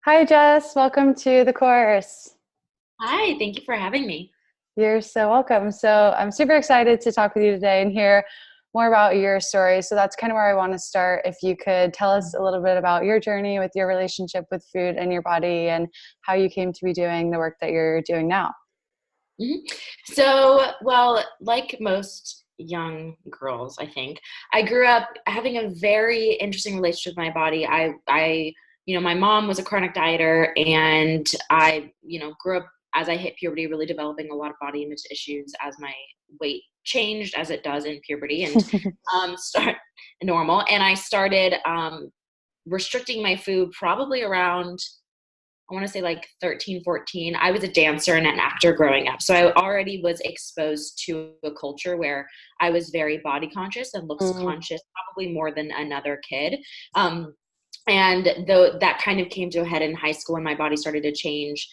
Hi, Jess. Welcome to the course. Hi, thank you for having me. You're so welcome. So, I'm super excited to talk with you today and hear more about your story. So, that's kind of where I want to start. If you could tell us a little bit about your journey with your relationship with food and your body and how you came to be doing the work that you're doing now. Mhm. So, like most young girls, I think, I grew up having a very interesting relationship with my body. My mom was a chronic dieter, and I grew up as I hit puberty, really developing a lot of body image issues as my weight changed, as it does in puberty, and start normal. And I started restricting my food probably around I want to say like 13, 14. I was a dancer and an actor growing up. So I already was exposed to a culture where I was very body conscious and looks Mm, conscious, probably more than another kid. Um, and though that kind of came to a head in high school when my body started to change,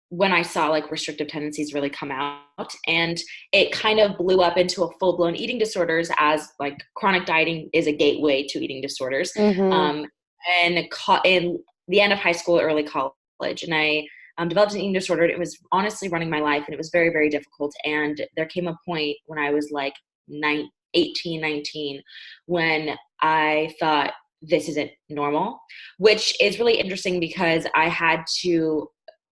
when I saw like restrictive tendencies really come out, and it kind of blew up into a full blown eating disorders, as like chronic dieting is a gateway to eating disorders. mm-hmm. Um, in the end of high school, early college, and I developed an eating disorder. It was honestly running my life, and it was very, very difficult. And there came a point when I was like 18, 19, when I thought, this isn't normal, which is really interesting because I had to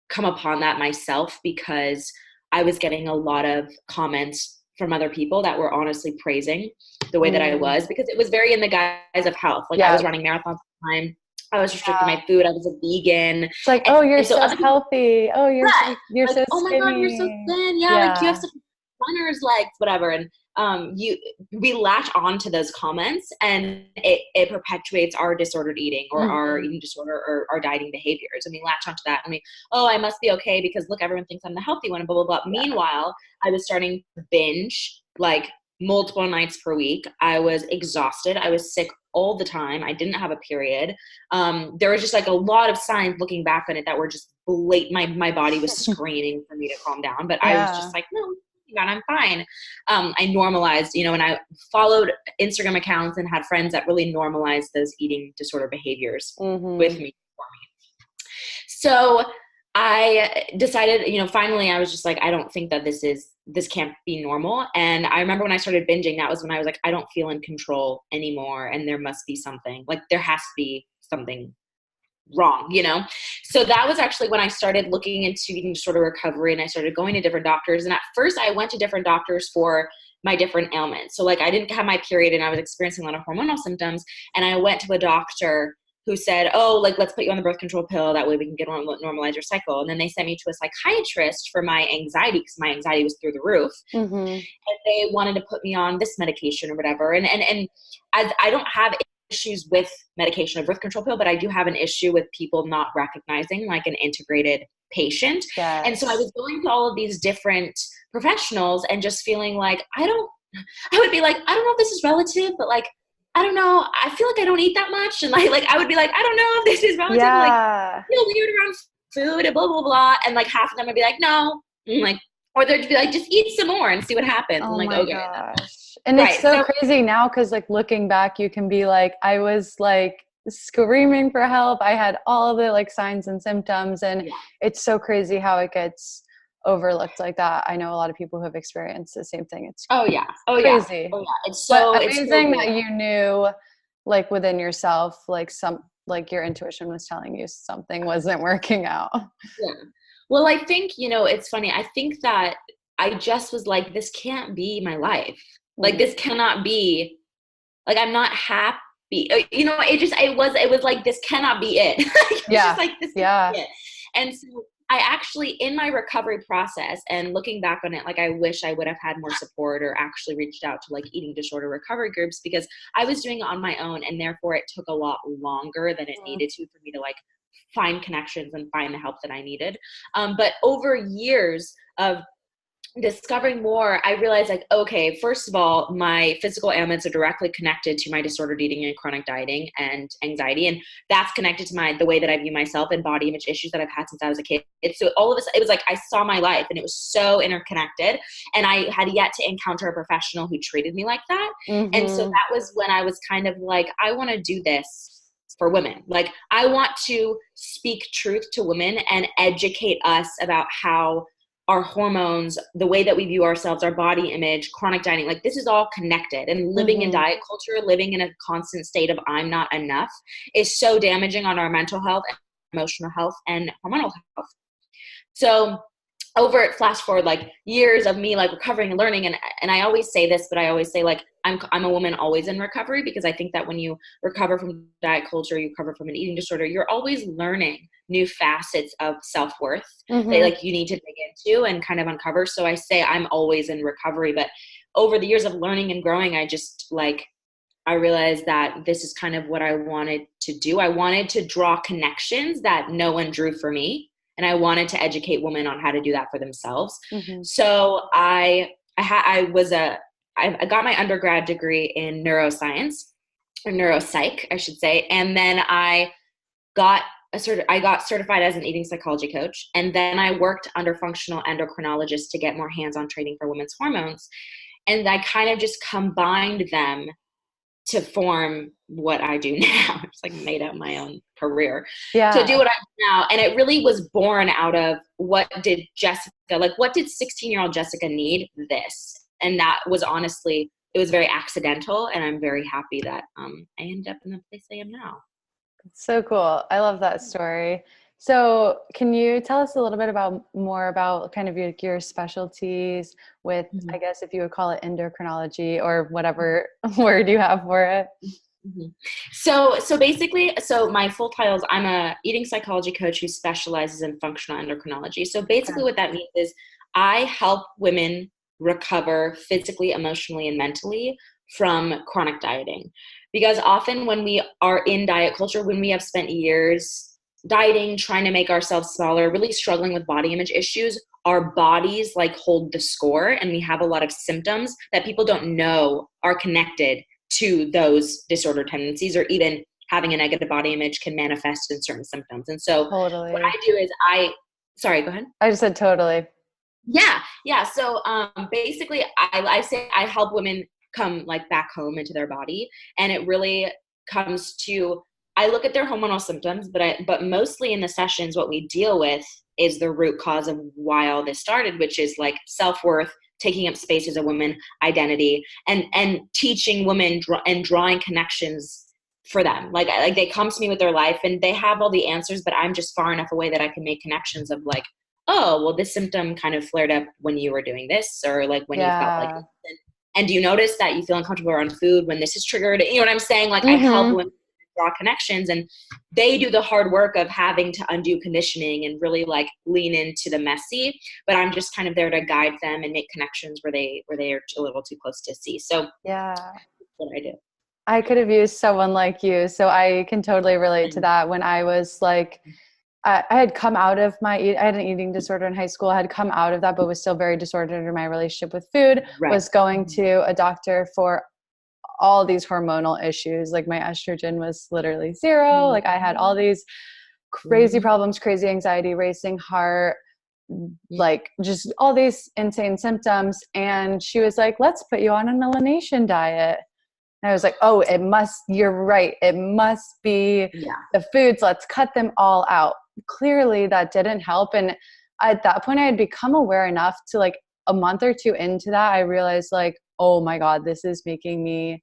come upon that myself, because I was getting a lot of comments from other people that were honestly praising the way that I Mm, was, because it was very in the guise of health. Like I yeah. was running marathons at the time. I was restricting my food. I was a vegan. It's like, oh, you're And so so other people, healthy. Oh, yeah, you're like, so oh my God, you're so skinny. thin. Yeah, like you have Yeah. such runner's legs, whatever. And you we latch on to those comments, and it perpetuates our disordered eating or our Hmm. eating disorder or our dieting behaviors. And we latch onto that, and oh, I must be okay because look, everyone thinks I'm the healthy one, and blah blah blah. Yeah. Meanwhile, I was starting to binge like multiple nights per week. I was exhausted. I was sick all the time. I didn't have a period. There was just like a lot of signs looking back on it that were just blatant. My body was screaming for me to calm down, but I was Yeah. just like, no, God, I'm fine. I normalized, and I followed Instagram accounts and had friends that really normalized those eating disorder behaviors with Hmm. me. So I decided, finally I was just like, I don't think that this can't be normal. And I remember when I started binging, that was when I was like, I don't feel in control anymore. And there must be something, like there has to be something wrong. So that was actually when I started looking into eating disorder recovery, and I started going to different doctors. And at first I went to different doctors for my different ailments. So like I didn't have my period and I was experiencing a lot of hormonal symptoms. And I went to a doctor who said, oh, like, let's put you on the birth control pill. That way we can get normalize your cycle. And then they sent me to a psychiatrist for my anxiety, because my anxiety was through the roof. Hmm. And they wanted to put me on this medication or whatever. And as I don't have issues with medication or birth control pill, but I do have an issue with people not recognizing like an integrated patient. And so I Yes. was going to all of these different professionals and just feeling like, I would be like, I don't know if this is relative, but like, I don't know. I feel like I don't eat that much. And like I would be like, I don't know if this is relative. Like, Yeah. feel weird around food and blah, blah, blah. And like half of them would be like, no. And like, or they'd be like, just eat some more and see what happens. I'm Oh like, my okay. gosh. And it's Right. so So crazy now because, like, looking back, you can be like, I was like screaming for help. I had all the like signs and symptoms. And yeah. it's so crazy how it gets overlooked like that. I know a lot of people who have experienced the same thing. It's Oh yeah. Oh yeah. crazy, Oh yeah. but It's so amazing that real. you knew, like, within yourself, like, like your intuition was telling you something wasn't working out. Yeah. Well, I think, it's funny. I think that I just was like, this can't be my life. Like Mm. this cannot be, like, I'm not happy. It was like, this cannot be it. It's just Yeah. like, this cannot Yeah. be it. And so I actually, in my recovery process and looking back on it, like, I wish I would have had more support or actually reached out to like eating disorder recovery groups, because I was doing it on my own, and therefore it took a lot longer than it Mm. needed to for me to like find connections and find the help that I needed. But over years of discovering more, I realized, like, okay, first of all, my physical ailments are directly connected to my disordered eating and chronic dieting and anxiety. And that's connected to the way that I view myself and body image issues that I've had since I was a kid. So all of this, it was like, I saw my life and it was so interconnected, and I had yet to encounter a professional who treated me like that. And so Mhm. that was when I was kind of like, I want to do this for women. Like, I want to speak truth to women and educate us about how our hormones, the way that we view ourselves, our body image, chronic dieting, like this is all connected. And living in diet culture, living in a constant state of I'm not enough is so damaging on our mental health, emotional health, and hormonal health. So over it, flash forward like years of me like recovering and learning. And I always say this, but I always say like, I'm a woman always in recovery, because I think that when you recover from diet culture, you recover from an eating disorder, you're always learning new facets of self-worth that like you need to dig into and kind of uncover. So I say I'm always in recovery, but over the years of learning and growing, I realized that this is kind of what I wanted to do. I wanted to draw connections that no one drew for me. And I wanted to educate women on how to do that for themselves. So I got my undergrad degree in neuroscience, or neuropsych, I should say. And then I got certified as an eating psychology coach. And then I worked under functional endocrinologists to get more hands-on training for women's hormones. And I kind of just combined them to form what I do now. It's like made up my own career to do what I do now. And it really was born out of what did 16-year-old Jessica need this? And that was honestly, it was very accidental. And I'm very happy that I ended up in the place I am now. So cool. I love that story. So can you tell us a little bit more about kind of your specialties with, I guess if you would call it endocrinology or whatever word you have for it? So basically, my full title is I'm a eating psychology coach who specializes in functional endocrinology. So basically what that means is I help women recover physically, emotionally, and mentally from chronic dieting. Because often when we are in diet culture, when we have spent years dieting, trying to make ourselves smaller, really struggling with body image issues, our bodies like hold the score, and we have a lot of symptoms that people don't know are connected to those disordered tendencies, or even having a negative body image can manifest in certain symptoms. And so what I do is sorry, go ahead. I just said totally. Yeah. So basically I say I help women come like back home into their body. And it really comes to, I look at their hormonal symptoms, but mostly in the sessions, what we deal with is the root cause of why all this started, which is like self-worth, taking up space as a woman, identity, and teaching women and drawing connections for them. Like they come to me with their life and they have all the answers, but I'm just far enough away that I can make connections of like, oh, well, this symptom kind of flared up when you were doing this, or like when you felt like this. And do you notice that you feel uncomfortable around food when this is triggered? You know what I'm saying? Like I help women draw connections, and they do the hard work of having to undo conditioning and really like lean into the messy, but I'm just kind of there to guide them and make connections where they are a little too close to see. So that's what I do. I could have used someone like you. So I can totally relate to that. When I was like, I had come out of I had an eating disorder in high school. I had come out of that, but was still very disordered in my relationship with food, was going to a doctor for all these hormonal issues. Like my estrogen was literally 0. Like I had all these crazy problems, crazy anxiety, racing heart, like just all these insane symptoms. And she was like, let's put you on an elimination diet. And I was like, oh, you're right. It must be the foods. Let's cut them all out. Clearly that didn't help. And at that point I had become aware enough to like a month or two into that, I realized like, oh my God, this is making me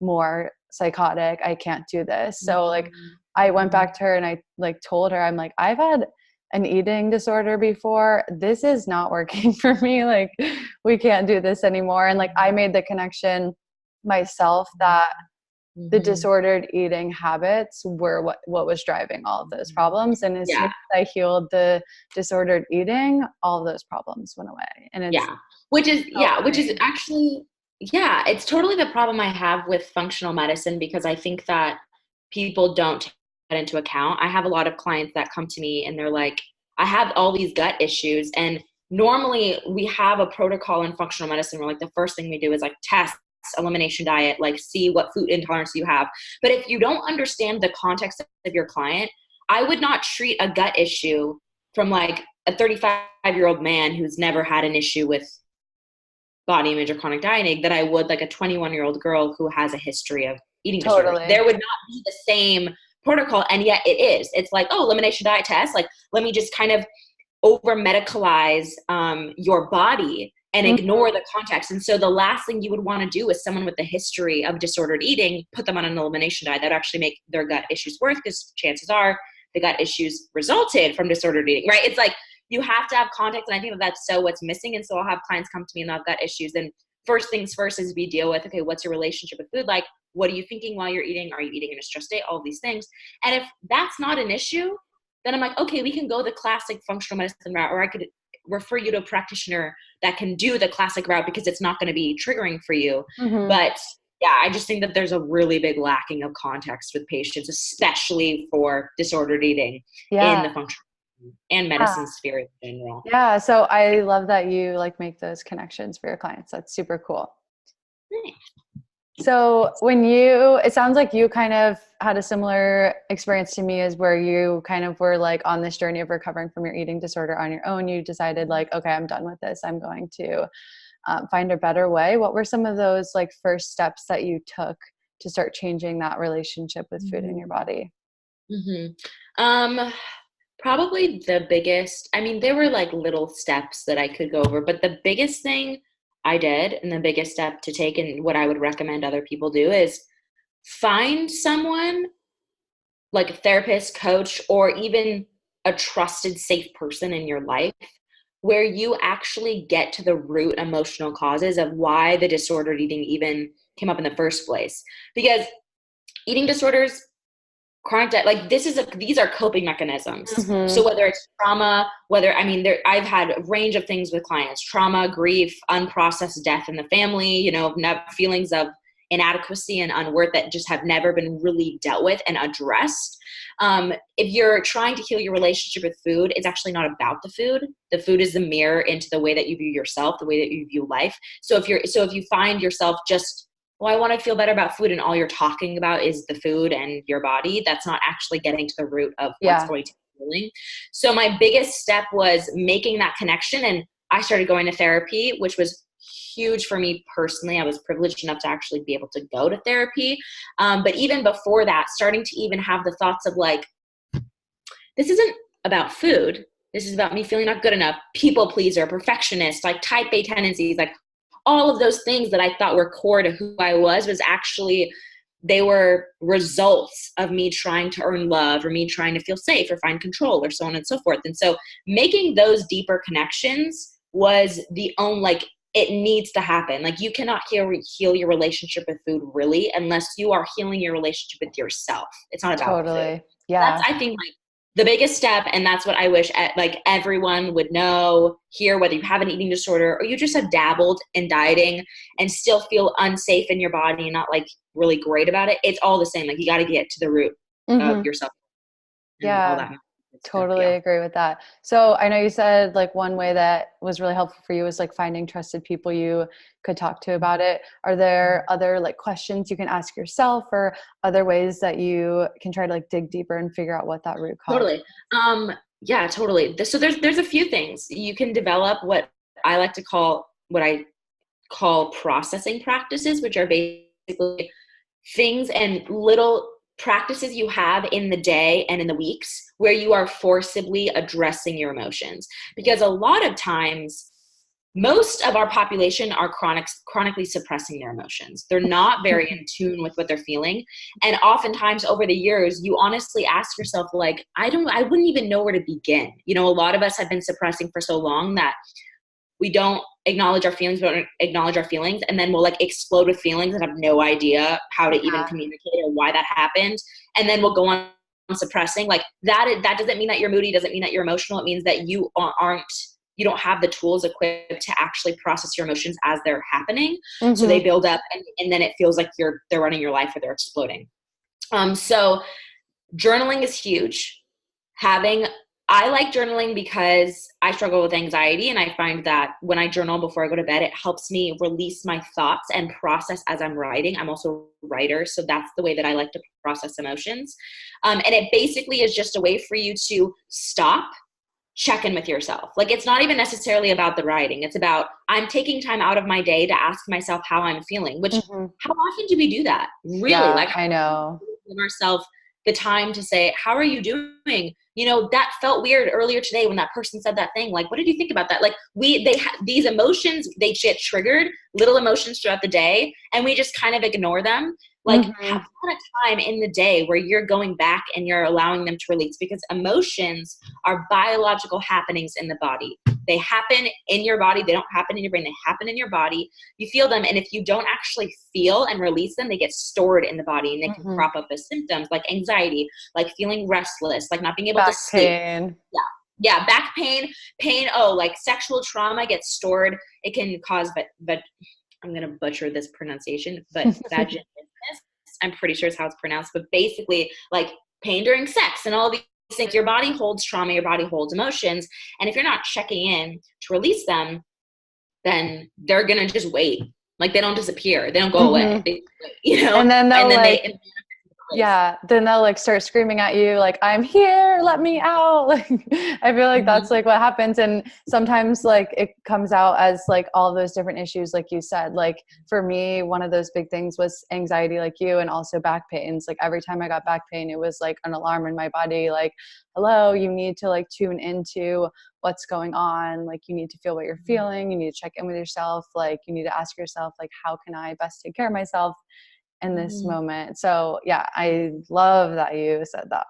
more psychotic. I can't do this. So like I went back to her and I like told her, I'm like, I've had an eating disorder before. This is not working for me. Like we can't do this anymore. And like I made the connection myself that the disordered eating habits were what was driving all of those problems. And as soon as I healed the disordered eating, all of those problems went away. And it's which is actually, it's totally the problem I have with functional medicine, because I think that people don't take that into account. I have a lot of clients that come to me and they're like, I have all these gut issues. And normally we have a protocol in functional medicine where like the first thing we do is like test elimination diet, like see what food intolerance you have. But if you don't understand the context of your client, I would not treat a gut issue from like a 35-year-old man who's never had an issue with body image or chronic dieting that I would like a 21-year-old girl who has a history of eating disorder. There would not be the same protocol, and yet it is. It's like, oh, elimination diet test. Like, let me just kind of over medicalize your body and ignore the context. And so the last thing you would want to do is someone with a history of disordered eating, put them on an elimination diet that would actually make their gut issues worse, because chances are the gut issues resulted from disordered eating, right? It's like, you have to have context. And I think that that's so what's missing. And so I'll have clients come to me and they'll have gut issues. And first things first is we deal with, okay, what's your relationship with food like? What are you thinking while you're eating? Are you eating in a stress state? All of these things. And if that's not an issue, then I'm like, okay, we can go the classic functional medicine route, or I could refer you to a practitioner that can do the classic route because it's not going to be triggering for you. But yeah, I just think that there's a really big lacking of context with patients, especially for disordered eating in the functional and medicine sphere in general. Yeah. So I love that you like make those connections for your clients. That's super cool. Nice. So it sounds like you kind of had a similar experience to me, as where you kind of were like on this journey of recovering from your eating disorder on your own. You decided like, okay, I'm done with this. I'm going to find a better way. What were some of those like first steps that you took to start changing that relationship with food in your body? Probably the biggest, I mean, there were like little steps that I could go over, but the biggest thing I did, and the biggest step to take, and what I would recommend other people do, is find someone like a therapist, coach, or even a trusted, safe person in your life where you actually get to the root emotional causes of why the disordered eating even came up in the first place. Because eating disorders, chronic, like these are coping mechanisms. So whether it's trauma, I've had a range of things with clients: trauma, grief, unprocessed death in the family, feelings of inadequacy and unworth that just have never been really dealt with and addressed. If you're trying to heal your relationship with food, it's actually not about the food. The food is the mirror into the way that you view yourself, the way that you view life. So if you find yourself just, well, I want to feel better about food, and all you're talking about is the food and your body, that's not actually getting to the root of what's going to be healing. So my biggest step was making that connection, and I started going to therapy, which was huge for me personally. I was privileged enough to actually be able to go to therapy. But even before that, starting to even have the thoughts of like, this isn't about food. This is about me feeling not good enough, people pleaser, perfectionist, like type A tendencies, like all of those things that I thought were core to who I was actually, they were results of me trying to earn love, or me trying to feel safe or find control, or so on and so forth. And so making those deeper connections was it needs to happen. Like, you cannot heal your relationship with food really unless you are healing your relationship with yourself. It's not about food. Yeah. That's, I think, like the biggest step. And that's what I wish like everyone would know here, whether you have an eating disorder or you just have dabbled in dieting and still feel unsafe in your body and not like really great about it. It's all the same. Like, you got to get to the root of yourself. All that. Totally agree with that. So I know you said like one way that was really helpful for you was like finding trusted people you could talk to about it. Are there other like questions you can ask yourself, or other ways that you can try to like dig deeper and figure out what that root cause is? Totally. Yeah, totally. So there's a few things you can develop. What I call processing practices, which are basically things and little practices you have in the day and in the weeks where you are forcibly addressing your emotions. Because a lot of times, most of our population are chronically suppressing their emotions. They're not very in tune with what they're feeling. And oftentimes over the years, you honestly ask yourself, like, I wouldn't even know where to begin. A lot of us have been suppressing for so long that we don't acknowledge our feelings, and then we'll like explode with feelings and have no idea how to even communicate or why that happened. And then we'll go on suppressing. Like that doesn't mean that you're moody, doesn't mean that you're emotional. It means that you don't have the tools equipped to actually process your emotions as they're happening. So they build up, and then it feels like they're running your life, or they're exploding. So journaling is huge. I like journaling because I struggle with anxiety, and I find that when I journal before I go to bed, it helps me release my thoughts and process as I'm writing. I'm also a writer, so that's the way that I like to process emotions. And it basically is just a way for you to stop, check in with yourself. Like, it's not even necessarily about the writing. It's about, I'm taking time out of my day to ask myself how I'm feeling, which how often do we do that? Really? Yeah, like, I know. Give ourselves the time to say, how are you doing? You know, that felt weird earlier today when that person said that thing. Like, what did you think about that? Like these emotions, they get triggered, little emotions throughout the day, and we just kind of ignore them. Like, have a time in the day where you're going back and you're allowing them to release, because emotions are biological happenings in the body. They happen in your body. They don't happen in your brain. They happen in your body. You feel them. And if you don't actually feel and release them, they get stored in the body, and they can crop up as symptoms like anxiety, like feeling restless, like not being able to sleep. Pain. Yeah. Back pain. Oh, like sexual trauma gets stored. It can cause, but I'm going to butcher this pronunciation, but vaginismus, I'm pretty sure is how it's pronounced, but basically like pain during sex and all these things. Your body holds trauma, your body holds emotions. And if you're not checking in to release them, then they're going to just wait. Like they don't disappear. They don't go away, you know? And then they'll then they'll like start screaming at you like, I'm here, let me out. Like, I feel like that's like what happens. And sometimes like it comes out as like all of those different issues, like you said. Like for me, one of those big things was anxiety, like you, and also back pains. Like every time I got back pain, it was like an alarm in my body, like, hello, you need to like tune into what's going on. Like you need to feel what you're feeling. You need to check in with yourself. Like you need to ask yourself, like, how can I best take care of myself in this moment? So yeah, I love that you said that.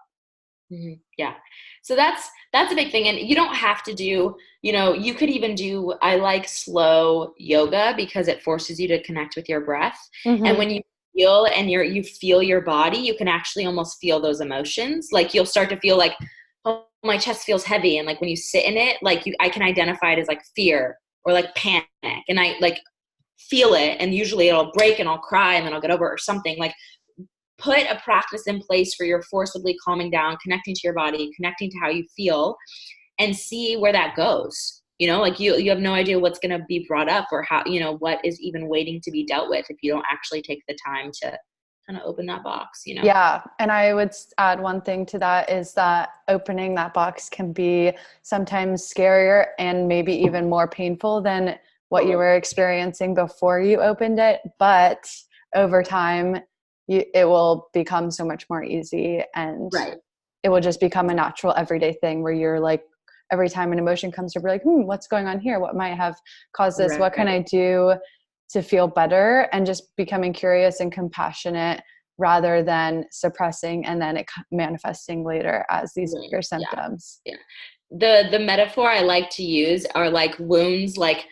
Yeah. So that's a big thing. And you don't have to do, you know, you could even do, I like slow yoga because it forces you to connect with your breath. And when you feel and you feel your body, you can actually almost feel those emotions. Like you'll start to feel like, oh, my chest feels heavy. And like when you sit in it, like I can identify it as like fear or like panic. And I like feel it, and usually it'll break and I'll cry and then I'll get over it or something. Like put a practice in place where you're forcibly calming down, connecting to your body, connecting to how you feel, and see where that goes. You know, like you have no idea what's going to be brought up or how, you know, what is even waiting to be dealt with if you don't actually take the time to kind of open that box, you know? Yeah. And I would add one thing to that is that opening that box can be sometimes scarier and maybe even more painful than what you were experiencing before you opened it. But over time, it will become so much more easy, and it will just become a natural everyday thing where you're like, every time an emotion comes up, you're like, what's going on here? What might have caused this? What can I do to feel better? And just becoming curious and compassionate rather than suppressing and then it manifesting later as these bigger symptoms. The metaphor I like to use are like wounds, like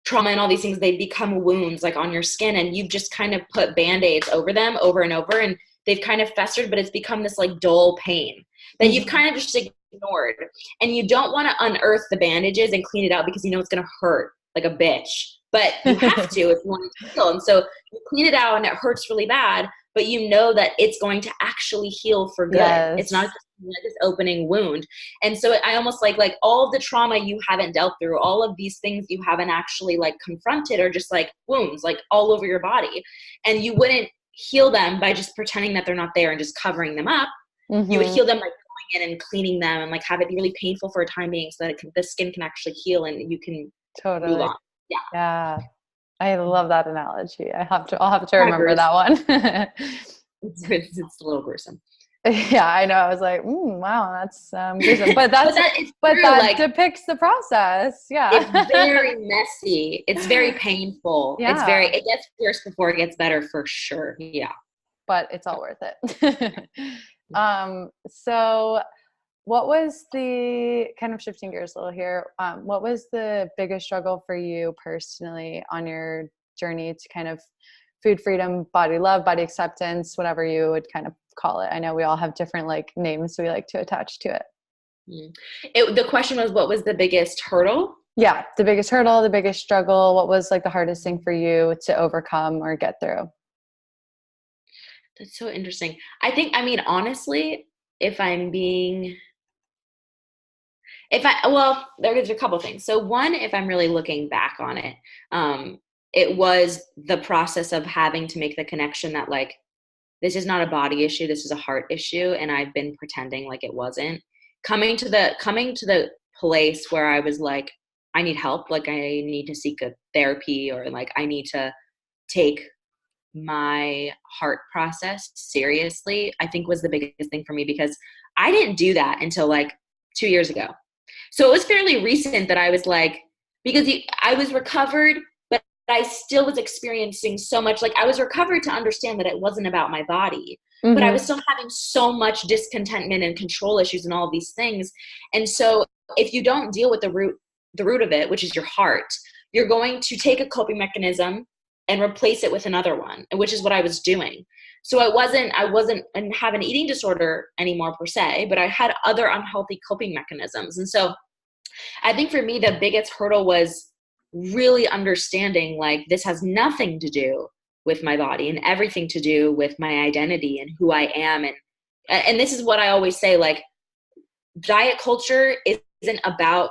trauma and all these things, they become wounds like on your skin, and you've just kind of put band-aids over them over and over, and they've kind of festered, but it's become this like dull pain that you've kind of just ignored. And you don't want to unearth the bandages and clean it out because you know it's going to hurt like a bitch, but you have to if you want it to heal. And so you clean it out and it hurts really bad, but you know that it's going to actually heal for good. It's not just this opening wound. And so I almost like all of the trauma you haven't dealt through, all of these things you haven't actually like confronted are just like wounds, like all over your body. And you wouldn't heal them by just pretending that they're not there and just covering them up. You would heal them by going in and cleaning them and like have it be really painful for a time being so that the skin can actually heal and you can move on. Yeah. I love that analogy. I'll have to remember that one. It's a little gruesome. Yeah, I know. I was like, wow, that's gruesome. But that depicts the process. Yeah. It's very messy. It's very painful. Yeah. It gets worse before it gets better for sure. Yeah. But it's all worth it. So what was the, kind of shifting gears a little here, what was the biggest struggle for you personally on your journey to kind of food freedom, body love, body acceptance, whatever you would kind of call it? I know we all have different like names we like to attach to it. The question was, what was the biggest hurdle? Yeah, the biggest hurdle, the biggest struggle. What was like the hardest thing for you to overcome or get through? That's so interesting. I mean, honestly, there's a couple things. So one, if I'm really looking back on it, it was the process of having to make the connection that like, this is not a body issue. This is a heart issue. And I've been pretending like it wasn't. Coming to the place where I was like, I need help. Like I need to seek a therapy, or like I need to take my heart process seriously, I think was the biggest thing for me, because I didn't do that until like 2 years ago. So it was fairly recent that I was like, because I was recovered, but I still was experiencing so much. Like, I was recovered to understand that it wasn't about my body, but I was still having so much discontentment and control issues and all of these things. And so if you don't deal with the root of it, which is your heart, you're going to take a coping mechanism and replace it with another one, which is what I was doing. So I wasn't and have an eating disorder anymore per se, but I had other unhealthy coping mechanisms. And so I think for me, the biggest hurdle was really understanding, like, this has nothing to do with my body and everything to do with my identity and who I am. And this is what I always say, like, diet culture isn't about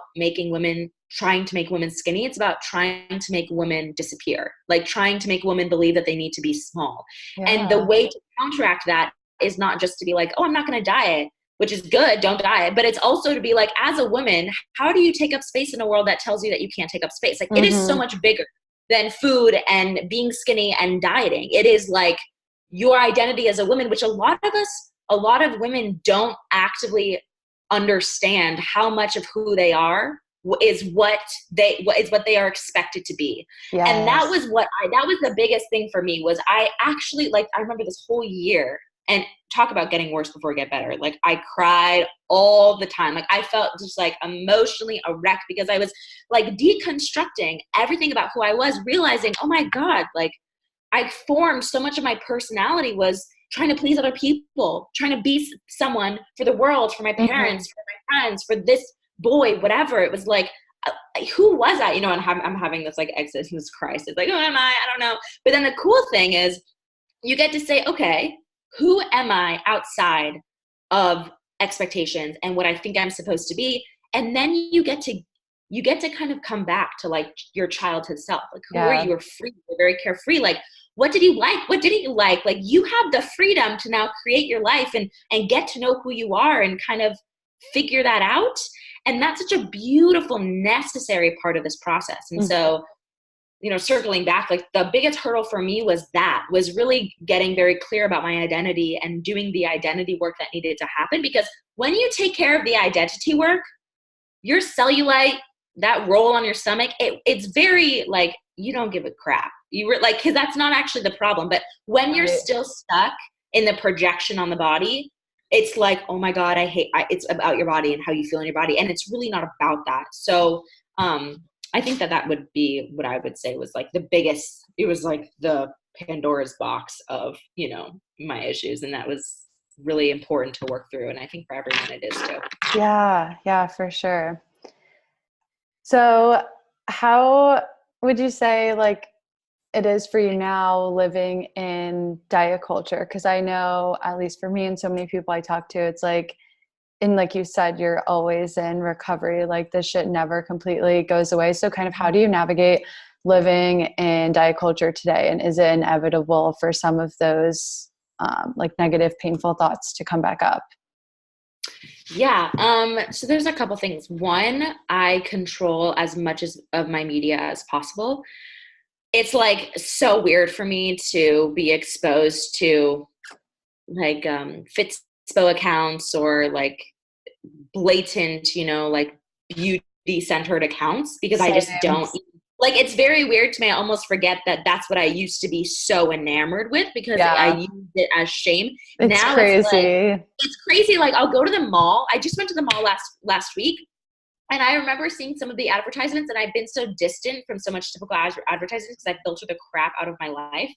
trying to make women skinny. It's about trying to make women disappear, like trying to make women believe that they need to be small. Yeah. And the way to counteract that is not just to be like, oh, I'm not going to diet, which is good, don't diet. But it's also to be like, as a woman, how do you take up space in a world that tells you that you can't take up space? Like, it is so much bigger than food and being skinny and dieting. It is like your identity as a woman, which a lot of women don't actively understand how much of who they are is what they are expected to be. Yes. And that was the biggest thing for me. Was I actually, like, I remember this whole year, and talk about getting worse before it get better. Like, I cried all the time. Like, I felt just like emotionally a wreck, because I was like deconstructing everything about who I was, realizing, oh my God, like, I formed so much of my personality was trying to please other people, trying to be someone for the world, for my parents, for my friends, for this boy, whatever. It was like, who was I? You know, and I'm having this like existence crisis. Like, who am I? I don't know. But then the cool thing is, you get to say, okay, who am I outside of expectations and what I think I'm supposed to be? And then you get to kind of come back to like your childhood self. Like, who are you? You're free. You're very carefree. Like, what did you like? What didn't you like? Like, you have the freedom to now create your life and get to know who you are and kind of figure that out. And that's such a beautiful, necessary part of this process. And so, you know, circling back, like, the biggest hurdle for me was really getting very clear about my identity and doing the identity work that needed to happen. Because when you take care of the identity work, your cellulite, that roll on your stomach, it's very like, you don't give a crap. You were like, because that's not actually the problem. But when you're still stuck in the projection on the body, it's like, oh my God, it's about your body and how you feel in your body. And it's really not about that. So I think that would be what I would say was like the biggest, it was like the Pandora's box of, you know, my issues. And that was really important to work through. And I think for everyone it is too. Yeah, for sure. So how would you say, like, it is for you now living in diet culture? Because I know, at least for me and so many people I talk to, it's like, and like you said, you're always in recovery. Like, this shit never completely goes away. So kind of how do you navigate living in diet culture today? And is it inevitable for some of those like negative, painful thoughts to come back up? Yeah. So there's a couple things. One, I control as much of my media as possible. It's like so weird for me to be exposed to like Fitspo accounts or like blatant, you know, like beauty centered accounts, because I just don't like, it's very weird to me. I almost forget that that's what I used to be so enamored with, because I used it as shame. It's now crazy. It's crazy. Like, I'll go to the mall. I just went to the mall last week. And I remember seeing some of the advertisements, and I've been so distant from so much typical advertisements because I filter the crap out of my life,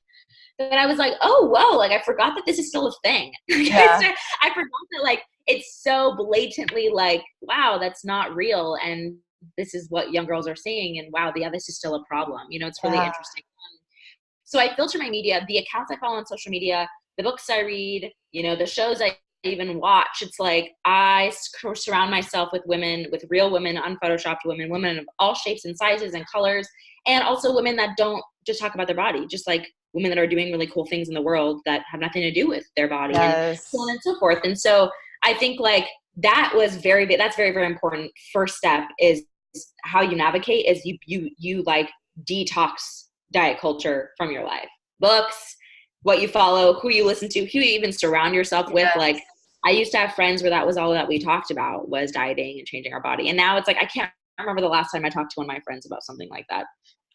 that I was like, oh, whoa, like, I forgot that this is still a thing. I forgot that, like, it's so blatantly like, wow, that's not real. And this is what young girls are seeing. And wow, this is still a problem. You know, it's really interesting. So I filter my media, the accounts I follow on social media, the books I read, you know, the shows I even watch. It's like, I surround myself with women, with real women, unphotoshopped women of all shapes and sizes and colors, and also women that don't just talk about their body, just like women that are doing really cool things in the world that have nothing to do with their body, and so on and so forth. And so I think like that was very big. That's very, very important. First step is how you navigate is you like detox diet culture from your life. Books, what you follow, who you listen to, who you even surround yourself with. Yes. Like I used to have friends where that was all that we talked about was dieting and changing our body. And now it's like, I can't remember the last time I talked to one of my friends about something like that.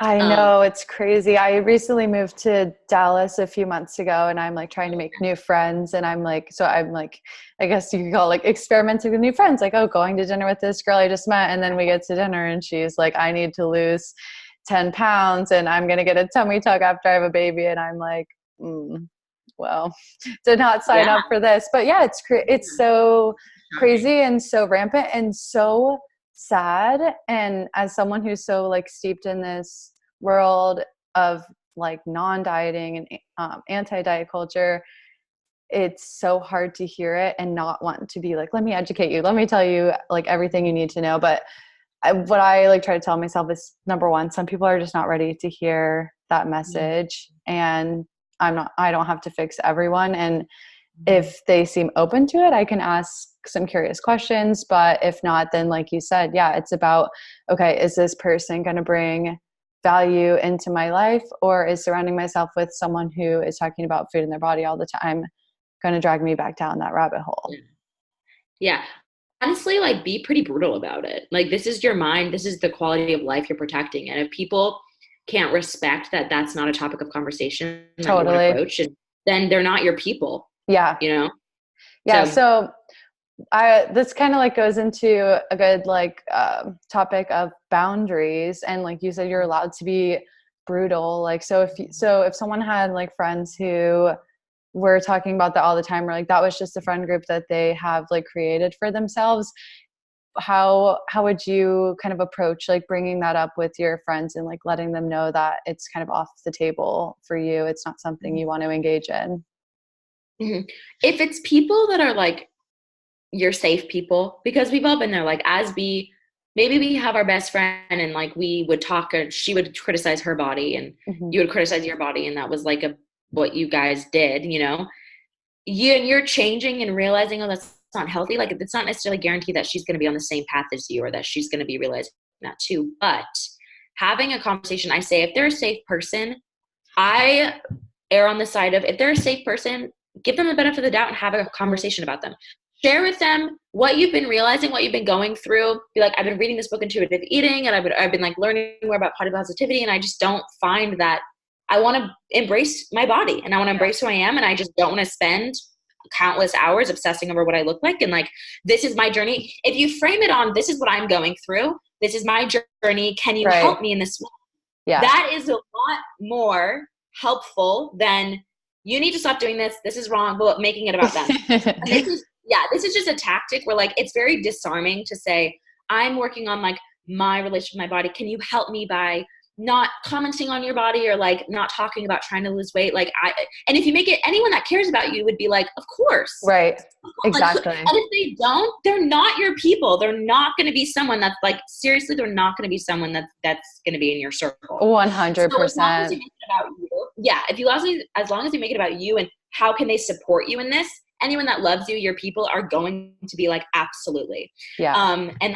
I know, it's crazy. I recently moved to Dallas a few months ago, and I'm like trying to make new friends. And I'm like, I guess you could call it like experimenting with new friends, like, oh, going to dinner with this girl I just met. And then we get to dinner and she's like, I need to lose 10 pounds and I'm going to get a tummy tuck after I have a baby. And I'm like, well, did not sign up for this. But yeah, it's so crazy and so rampant and so sad. And as someone who's so like steeped in this world of like non-dieting and anti-diet culture, it's so hard to hear it and not want to be like, let me educate you, let me tell you like everything you need to know. But what I like try to tell myself is, number one, some people are just not ready to hear that message, and I don't have to fix everyone. And if they seem open to it, I can ask some curious questions. But if not, then like you said, yeah, it's about, okay, is this person going to bring value into my life, or is surrounding myself with someone who is talking about food in their body all the time going to drag me back down that rabbit hole? Yeah. Honestly, like be pretty brutal about it. Like this is your mind. This is the quality of life you're protecting. And if people can't respect that that's not a topic of conversation that you want to approach, then they're not your people. Yeah. You know? Yeah. So this kind of like goes into a good like topic of boundaries. And like you said, you're allowed to be brutal. Like, so if someone had like friends who were talking about that all the time, or like that was just a friend group that they have like created for themselves, how would you kind of approach like bringing that up with your friends and like letting them know that it's kind of off the table for you, it's not something you want to engage in? If it's people that are like your safe people, because we've all been there, like maybe we have our best friend and like we would talk, or she would criticize her body and you would criticize your body, and that was like what you guys did, you know, you're changing and realizing, oh, that's not healthy. Like it's not necessarily guaranteed that she's going to be on the same path as you, or that she's going to be realizing that too. But having a conversation, I say, if they're a safe person, I err on the side of, if they're a safe person, give them the benefit of the doubt and have a conversation about them. Share with them what you've been realizing, what you've been going through. Be like, I've been reading this book, Intuitive Eating, and I've been like learning more about body positivity, and I just don't find that I want to embrace my body, and I want to embrace who I am, and I just don't want to spend countless hours obsessing over what I look like. And like, this is my journey. If you frame it on, this is what I'm going through, this is my journey, can you help me in this way? Yeah. That is a lot more helpful than, you need to stop doing this, this is wrong, but making it about them. This is just a tactic where like, it's very disarming to say, I'm working on like my relationship with my body. Can you help me by not commenting on your body, or like not talking about trying to lose weight? And if you make it, anyone that cares about you would be like, of course. Right. Exactly. And if they don't, they're not your people. They're not going to be someone that's like, seriously, they're not going to be someone that's going to be in your circle. 100%. So as long as you make it about you, as long as you make it about you and how can they support you in this, anyone that loves you, your people, are going to be like, absolutely. Yeah. And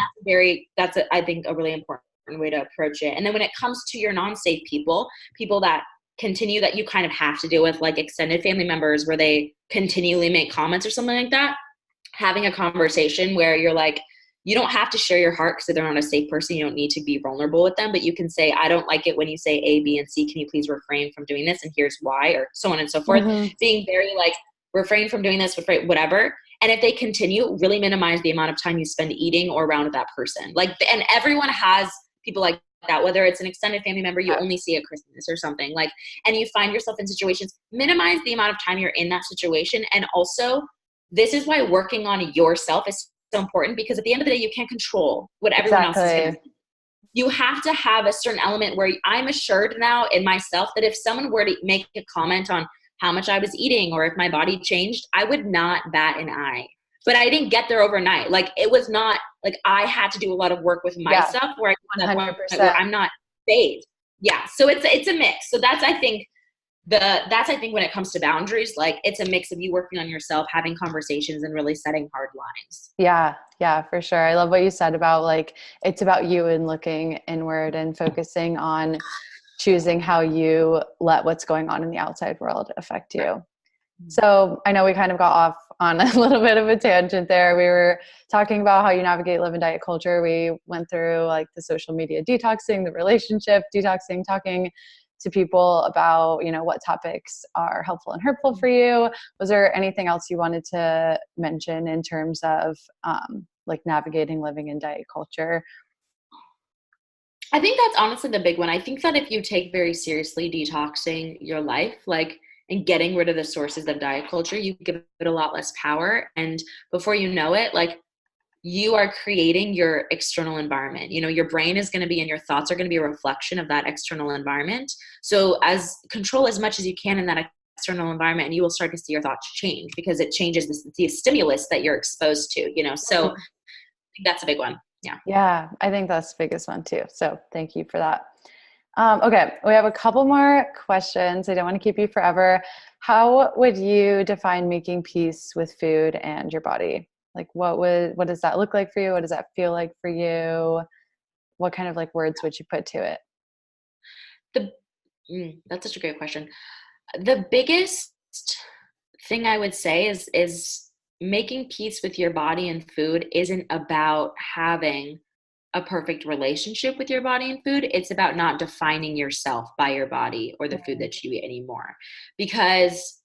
that's I think a really important way to approach it. And then when it comes to your non-safe people that continue, that you kind of have to deal with, like extended family members where they continually make comments or something like that, having a conversation where you're like, you don't have to share your heart because they're not a safe person. You don't need to be vulnerable with them, but you can say, I don't like it when you say A, B, and C. Can you please refrain from doing this? And here's why, or so on and so forth. Being very like, refrain from doing this, whatever. And if they continue, really minimize the amount of time you spend eating or around that person. Like, and everyone has people like that, whether it's an extended family member you only see at Christmas or something, like, and you find yourself in situations, minimize the amount of time you're in that situation. And also, this is why working on yourself is so important, because at the end of the day, you can't control what everyone else is going to do. You have to have a certain element where I'm assured now in myself that if someone were to make a comment on how much I was eating or if my body changed, I would not bat an eye. But I didn't get there overnight. Like, it was not like I had to do a lot of work with myself where I got to a point where I'm not saved. Yeah. So it's a mix. So that's I think when it comes to boundaries, like it's a mix of you working on yourself, having conversations, and really setting hard lines. Yeah. Yeah, for sure. I love what you said about like, it's about you and looking inward and focusing on choosing how you let what's going on in the outside world affect you. Mm-hmm. So I know we kind of got off on a little bit of a tangent there. We were talking about how you navigate live and diet culture. We went through like the social media detoxing, the relationship detoxing, talking to people about, you know, what topics are helpful and hurtful for you. Was there anything else you wanted to mention in terms of like navigating living in diet culture? I think that's honestly the big one. I think that if you take very seriously detoxing your life, like, and getting rid of the sources of diet culture, you give it a lot less power. And before you know it, like, you are creating your external environment. You know, your brain is going to be, and your thoughts are going to be a reflection of that external environment. So as control as much as you can in that external environment, and you will start to see your thoughts change because it changes the stimulus that you're exposed to, you know? So I think that's a big one. Yeah. Yeah, I think that's the biggest one too. So thank you for that. Okay, we have a couple more questions. I don't want to keep you forever. How would you define making peace with food and your body? Like what does that look like for you? What does that feel like for you? What kind of like words would you put to it? That's such a great question. The biggest thing I would say is making peace with your body and food isn't about having a perfect relationship with your body and food. It's about not defining yourself by your body or the food that you eat anymore. Because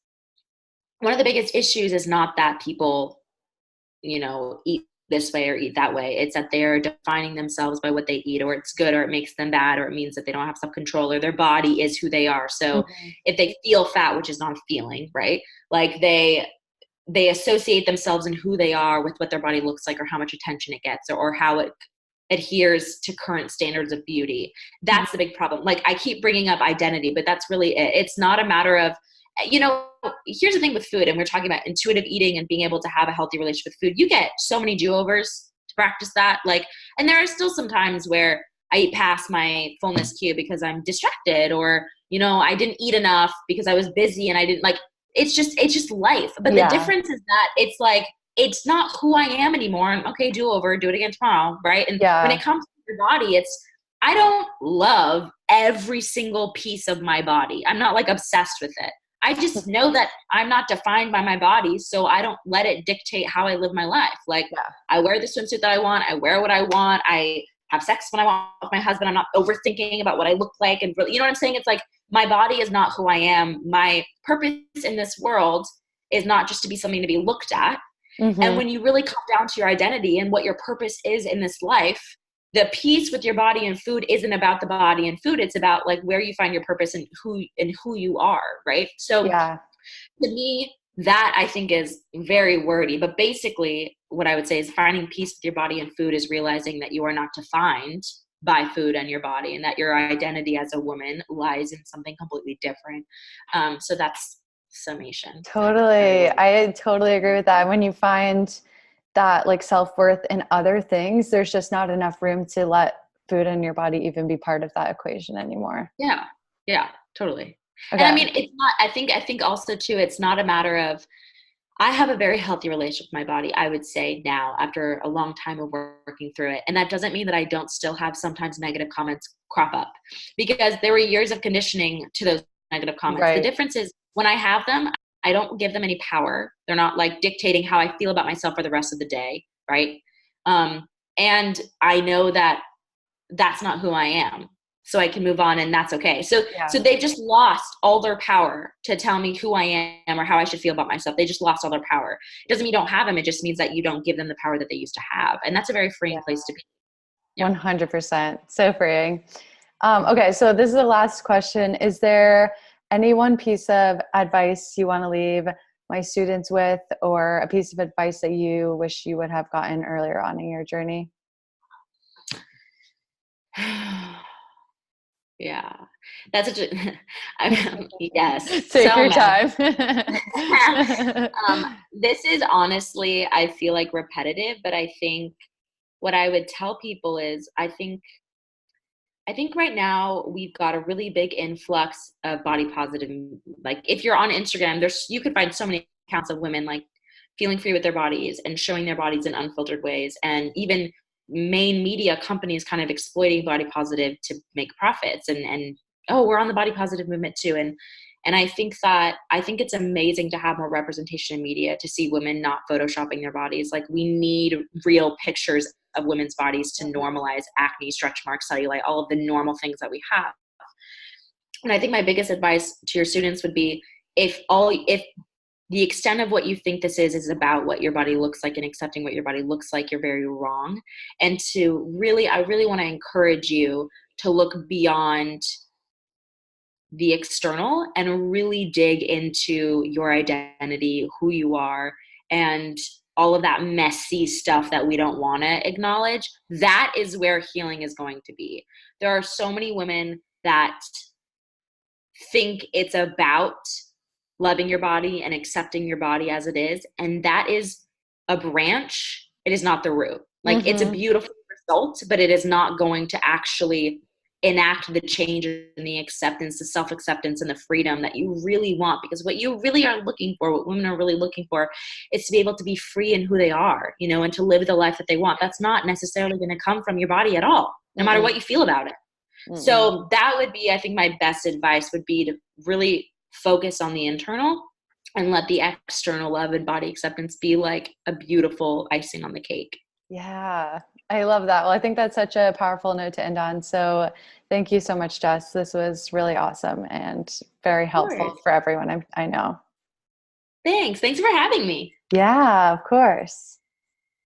one of the biggest issues is not that people, you know, eat this way or eat that way. It's that they're defining themselves by what they eat, or it's good, or it makes them bad, or it means that they don't have self-control, or their body is who they are. So if they feel fat, which is not a feeling, right? Like they associate themselves and who they are with what their body looks like, or how much attention it gets, or how it adheres to current standards of beauty. That's the big problem. Like, I keep bringing up identity, but that's really it. It's not a matter of, you know, here's the thing with food, and we're talking about intuitive eating and being able to have a healthy relationship with food. You get so many do-overs to practice that. Like, and there are still some times where I eat past my fullness cue because I'm distracted, or, you know, I didn't eat enough because I was busy and I didn't, like, it's just life. But the difference is that it's like, it's not who I am anymore. And okay, do over, do it again tomorrow, right? And when it comes to your body, I don't love every single piece of my body. I'm not like obsessed with it. I just know that I'm not defined by my body, so I don't let it dictate how I live my life. Like, I wear the swimsuit that I want. I wear what I want. I have sex when I want with my husband. I'm not overthinking about what I look like. And you know what I'm saying? It's like, my body is not who I am. My purpose in this world is not just to be something to be looked at. And when you really come down to your identity and what your purpose is in this life, the peace with your body and food isn't about the body and food. It's about like where you find your purpose and who you are. Right. So to me, that I think is very wordy, but basically what I would say is finding peace with your body and food is realizing that you are not defined by food and your body, and that your identity as a woman lies in something completely different. So that's summation. Totally. I totally agree with that. When you find that like self-worth in other things, there's just not enough room to let food in your body even be part of that equation anymore. Yeah. Yeah, totally. Okay. And I mean, it's not, I think also too, it's not a matter of, I have a very healthy relationship with my body, I would say now, after a long time of working through it. And that doesn't mean that I don't still have sometimes negative comments crop up, because there were years of conditioning to those negative comments. Right. The difference is when I have them, I don't give them any power. They're not like dictating how I feel about myself for the rest of the day. Right. And I know that that's not who I am. So I can move on, and that's okay. So they've just lost all their power to tell me who I am or how I should feel about myself. They just lost all their power. It doesn't mean you don't have them. It just means that you don't give them the power that they used to have. And that's a very freeing place to be. Yeah. 100%. So freeing. Okay. So this is the last question. Is there any one piece of advice you want to leave my students with, or a piece of advice that you wish you would have gotten earlier on in your journey? Yeah, that's such a, yes. Take so your time. This is honestly, I feel like repetitive, but I think what I would tell people is, I think right now we've got a really big influx of body positive. Like, if you're on Instagram, you could find so many accounts of women like feeling free with their bodies and showing their bodies in unfiltered ways, and even main media companies kind of exploiting body positive to make profits and oh, we're on the body positive movement too. And I think it's amazing to have more representation in media, to see women not photoshopping their bodies. Like, we need real pictures of women's bodies to normalize acne, stretch marks, cellulite, all of the normal things that we have. And I think my biggest advice to your students would be, if the extent of what you think this is about what your body looks like and accepting what your body looks like, you're very wrong. And I really want to encourage you to look beyond the external and really dig into your identity, who you are, and all of that messy stuff that we don't want to acknowledge. That is where healing is going to be. There are so many women that think it's about loving your body and accepting your body as it is. And that is a branch. It is not the root. Like, it's a beautiful result, but it is not going to actually enact the change and the acceptance, the self-acceptance and the freedom that you really want. Because what you really are looking for, what women are really looking for, is to be able to be free in who they are, and to live the life that they want. That's not necessarily going to come from your body at all, no matter what you feel about it. So that would be, I think, my best advice would be to really focus on the internal and let the external love and body acceptance be like a beautiful icing on the cake. Yeah, I love that. Well, I think that's such a powerful note to end on. So thank you so much, Jess. This was really awesome and very helpful for everyone I know. Thanks for having me. Yeah, of course.